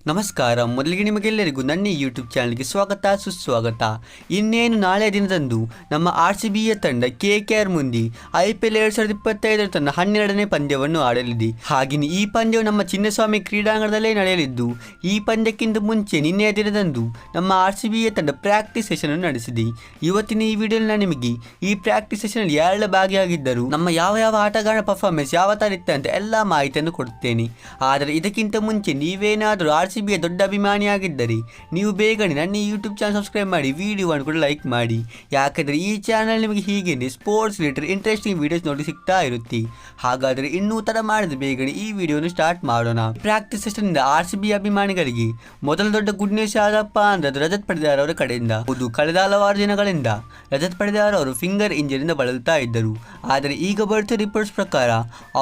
ನಮಸ್ಕಾರ. ಮೊದಲಿಗೆ ನಿಮಗೆಲ್ಲರಿಗೂ ನನ್ನ ಯೂಟ್ಯೂಬ್ ಚಾನಲ್ಗೆ ಸ್ವಾಗತ ಸುಸ್ವಾಗತ. ಇನ್ನೇನು ನಾಳೆ ದಿನದಂದು ನಮ್ಮ RCBಯ ತಂಡ KKR ಮುಂದೆ IPL 2025 ತನ್ನ 12ನೇ ಪಂದ್ಯವನ್ನು ಆಡಲಿದೆ. ಹಾಗೆಯೇ ಈ ಪಂದ್ಯವು ನಮ್ಮ ಚಿನ್ನಸ್ವಾಮಿ ಕ್ರೀಡಾಂಗಣದಲ್ಲೇ ನಡೆಯಲಿದ್ದು, ಈ ಪಂದ್ಯಕ್ಕಿಂತ ಮುಂಚೆ ನಿನ್ನೆಯ ದಿನದಂದು ನಮ್ಮ RCBಯ ತಂಡ ಪ್ರಾಕ್ಟೀಸ್ ಸೆಷನ್ ಅನ್ನು ನಡೆಸಿದೆ. ಇವತ್ತಿನ ಈ ವಿಡಿಯೋದಲ್ಲಿ ನಾನು ನಿಮಗೆ ಈ ಪ್ರಾಕ್ಟೀಸ್ ಸೆಷನ್ ಯಾರೆಲ್ಲ ಭಾಗಿಯಾಗಿದ್ದರು, ನಮ್ಮ ಯಾವ ಆಟಗಾರನ ಪರ್ಫಾರ್ಮೆನ್ಸ್ ಯಾವ ಥರ ಇತ್ತು ಅಂತ ಎಲ್ಲ ಮಾಹಿತಿಯನ್ನು ಕೊಡುತ್ತೇನೆ. ಆದರೆ ಇದಕ್ಕಿಂತ ಮುಂಚೆ ನೀವೇನಾದರೂ RCBಯ ದೊಡ್ಡ ಅಭಿಮಾನಿಯಾಗಿದ್ದರೆ ನೀವು ಬೇಗನೆ ನನ್ನ ಯೂಟ್ಯೂಬ್ ಚಾನಲ್ ಸಬ್ಸ್ಕ್ರೈಬ್ ಮಾಡಿ, ವಿಡಿಯೋವನ್ನು ಕೂಡ ಲೈಕ್ ಮಾಡಿ. ಯಾಕಂದರೆ ಈ ಚಾನಲ್ ನಿಮಗೆ ಹೀಗೇನೆ ಸ್ಪೋರ್ಟ್ಸ್ ರಿಲೇಟೆಡ್ ಇಂಟ್ರೆಸ್ಟಿಂಗ್ ವಿಡಿಯೋಸ್ ನೋಡಿ ಸಿಗ್ತಾ ಇರುತ್ತೆ. ಹಾಗಾದರೆ ಇನ್ನೂ ತರ ಮಾಡಿದ ಬೇಗನೆ ಈ ವಿಡಿಯೋನ ಸ್ಟಾರ್ಟ್ ಮಾಡೋಣ. ಪ್ರಾಕ್ಟೀಸ್ ಸೆಷನ್ RCB ಅಭಿಮಾನಿಗಳಿಗೆ ಮೊದಲ ದೊಡ್ಡ ಗುಡ್ ನ್ಯೂಸ್ ಯಾರಪ್ಪ ಅಂದ್ರೆ ಅದು ರಜತ್ ಪಡಿದಾರ್ ಅವರ ಕಡೆಯಿಂದ. ಹೌದು, ಕಳೆದ ಹಲವಾರು ದಿನಗಳಿಂದ ರಜತ್ ಪಡಿದಾರ್ ಅವರು ಫಿಂಗರ್ ಇಂಜರಿಯಿಂದ ಬಳಲ್ತಾ ಇದ್ದರು. ಆದರೆ ಈಗ ಬರುತ್ತಿರುವ ರಿಪೋರ್ಟ್ಸ್ ಪ್ರಕಾರ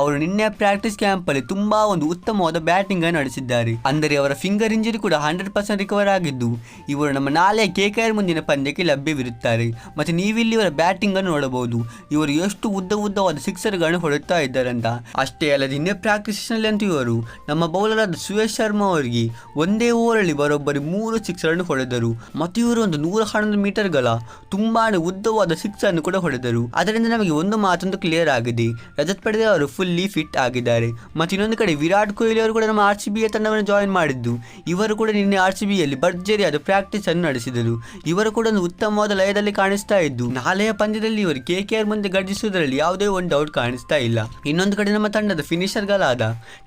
ಅವರು ನಿನ್ನೆ ಪ್ರಾಕ್ಟೀಸ್ ಕ್ಯಾಂಪ್ ಅಲ್ಲಿ ತುಂಬಾ ಒಂದು ಉತ್ತಮವಾದ ಬ್ಯಾಟಿಂಗ್ ಅನ್ನು ನಡೆಸಿದ್ದಾರೆ. ಅಂದರೆ ಅವರ ಫಿಂಗರ್ ಇಂಜರಿ ಕೂಡ 100% ರಿಕವರ್ ಆಗಿದ್ದು, ಇವರು ನಮ್ಮ ನಾಳೆ KKR ಮುಂದಿನ ಪಂದ್ಯಕ್ಕೆ ಲಭ್ಯವಿರುತ್ತಾರೆ. ಮತ್ತೆ ನೀವಿಲ್ಲಿ ಇವರ ಬ್ಯಾಟಿಂಗ್ ಅನ್ನು ನೋಡಬಹುದು. ಇವರು ಎಷ್ಟು ಉದ್ದವಾದ ಸಿಕ್ಸರ್ಗಳನ್ನು ಹೊಡೆಯುತ್ತಾ ಇದ್ದಾರೆ ಅಂತ. ಅಷ್ಟೇ ಅಲ್ಲದೆ ನಿನ್ನೆ ಪ್ರಾಕ್ಟೀಸ್ ನಲ್ಲಿ ಅಂತೂ ಇವರು ನಮ್ಮ ಬೌಲರ್ ಆದ ಸುಯೇಶ್ ಶರ್ಮಾ ಅವರಿಗೆ ಒಂದೇ ಓವರಲ್ಲಿ ಬರೋಬ್ಬರಿ 3 ಸಿಕ್ಸರ್ ಅನ್ನು ಹೊಡೆದರು. ಮತ್ತು ಇವರು ಒಂದು 111 ಮೀಟರ್ಗಳ ತುಂಬಾನೇ ಉದ್ದವಾದ ಸಿಕ್ಸ್ ಅನ್ನು ಕೂಡ ಹೊಡೆದರು. ಅದರಿಂದ ನಮಗೆ ಒಂದು ಮಾತೊಂದು ಕ್ಲಿಯರ್ ಆಗಿದೆ, ರಜತ್ ಪಡಿದಾರ್ ಅವರು ಫುಲ್ಲಿ ಫಿಟ್ ಆಗಿದ್ದಾರೆ. ಮತ್ತು ಇನ್ನೊಂದು ಕಡೆ ವಿರಾಟ್ ಕೊಹ್ಲಿ ಅವರು ಕೂಡ ನಮ್ಮ RCBಯ ತಂಡವನ್ನು ಜಾಯಿನ್ ಮಾಡಿದ್ದು, ಇವರು ಕೂಡ ನಿನ್ನೆ RCBಯಲ್ಲಿ ಭರ್ಜರಿಯಾದ ಪ್ರಾಕ್ಟೀಸ್ ಅನ್ನು ನಡೆಸಿದರು. ಇವರು ಕೂಡ ಒಂದು ಉತ್ತಮವಾದ ಲಯದಲ್ಲಿ ಕಾಣಿಸ್ತಾ ಇದ್ದು, ನಾಳೆಯ ಪಂದ್ಯದಲ್ಲಿ ಇವರು KKR ಮುಂದೆ ಗರ್ಜಿಸುವುದರಲ್ಲಿ ಯಾವುದೇ ಒಂದು ಡೌಟ್ ಕಾಣಿಸ್ತಾ ಇಲ್ಲ. ಇನ್ನೊಂದು ಕಡೆ ನಮ್ಮ ತಂಡದ ಫಿನಿಷರ್ಗಳಾದ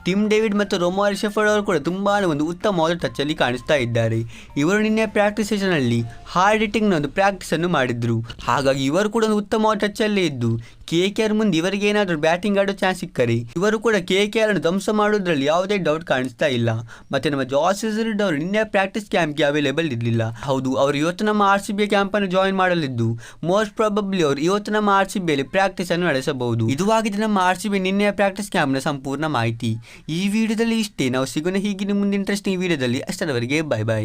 ಟಿಮ್ ಡೇವಿಡ್ ಮತ್ತು ರೊಮಾರಿ ಶೆಫರ್ಡ್ ಅವರು ಕೂಡ ತುಂಬಾನೇ ಒಂದು ಉತ್ತಮವಾದ ಟಚ್ ಅಲ್ಲಿ ಕಾಣಿಸ್ತಾ ಇದ್ದಾರೆ. ಇವರು ನಿನ್ನೆ ಪ್ರಾಕ್ಟೀಸ್ ಸೆಷನ್ ಅಲ್ಲಿ ಹಾರ್ಡ್ ಹಿಟ್ಟಿಂಗ್ ನ ಒಂದು ಪ್ರಾಕ್ಟೀಸ್ ಅನ್ನು ಮಾಡಿದ್ರು. ಹಾಗಾಗಿ ಇವರು ಕೂಡ ಒಂದು ಉತ್ತಮವಾದ ಟಚ್ ಅಲ್ಲೇ ಇದ್ದು, KKR ಮುಂದೆ ಇವರಿಗೆ ಏನಾದರೂ ಬ್ಯಾಟಿಂಗ್ ಆಡೋ ಚಾನ್ಸ್ ಸಿಕ್ಕರೆ ಇವರು ಕೂಡ KKR ಅನ್ನು ಧ್ವಂಸ ಮಾಡುವುದರಲ್ಲಿ ಯಾವುದೇ ಡೌಟ್ ಕಾಣಿಸ್ತಾ ಇಲ್ಲ. ಮತ್ತೆ ನಮ್ಮ ಜಾಸ್ ಹೇಜಲ್ವುಡ್ ಅವರು ನಿನ್ನೆ ಪ್ರಾಕ್ಟೀಸ್ ಕ್ಯಾಂಪ್ಗೆ ಅವೈಲೇಬಲ್ ಇರಲಿಲ್ಲ. ಹೌದು, ಅವರು ಇವತ್ತು ನಮ್ಮ RCBಯ ಕ್ಯಾಂಪ್ ಅನ್ನು ಜಾಯಿನ್ ಮಾಡಲಿದ್ದು, ಮೋಸ್ಟ್ ಪ್ರಾಬಬ್ಲಿ ಅವರು ಇವತ್ತು ನಮ್ಮ RCBಯಲ್ಲಿ ಪ್ರಾಕ್ಟೀಸ್ ಅನ್ನು ನಡೆಸಬಹುದು. ಇದುವಾಗಿದೆ ನಮ್ಮ RCB ನಿನ್ನೆಯ ಪ್ರಾಕ್ಟೀಸ್ ಕ್ಯಾಂಪ್ನ ಸಂಪೂರ್ಣ ಮಾಹಿತಿ. ಈ ವಿಡಿಯೋದಲ್ಲಿ ಇಷ್ಟೇ. ನಾವು ಸಿಗೋಣ ಹೀಗಿನ ಮುಂದೆ ಇಂಟ್ರೆಸ್ಟಿಂಗ್ ವಿಡಿಯೋದಲ್ಲಿ. ಅಷ್ಟರವರೆಗೆ ಬೈ.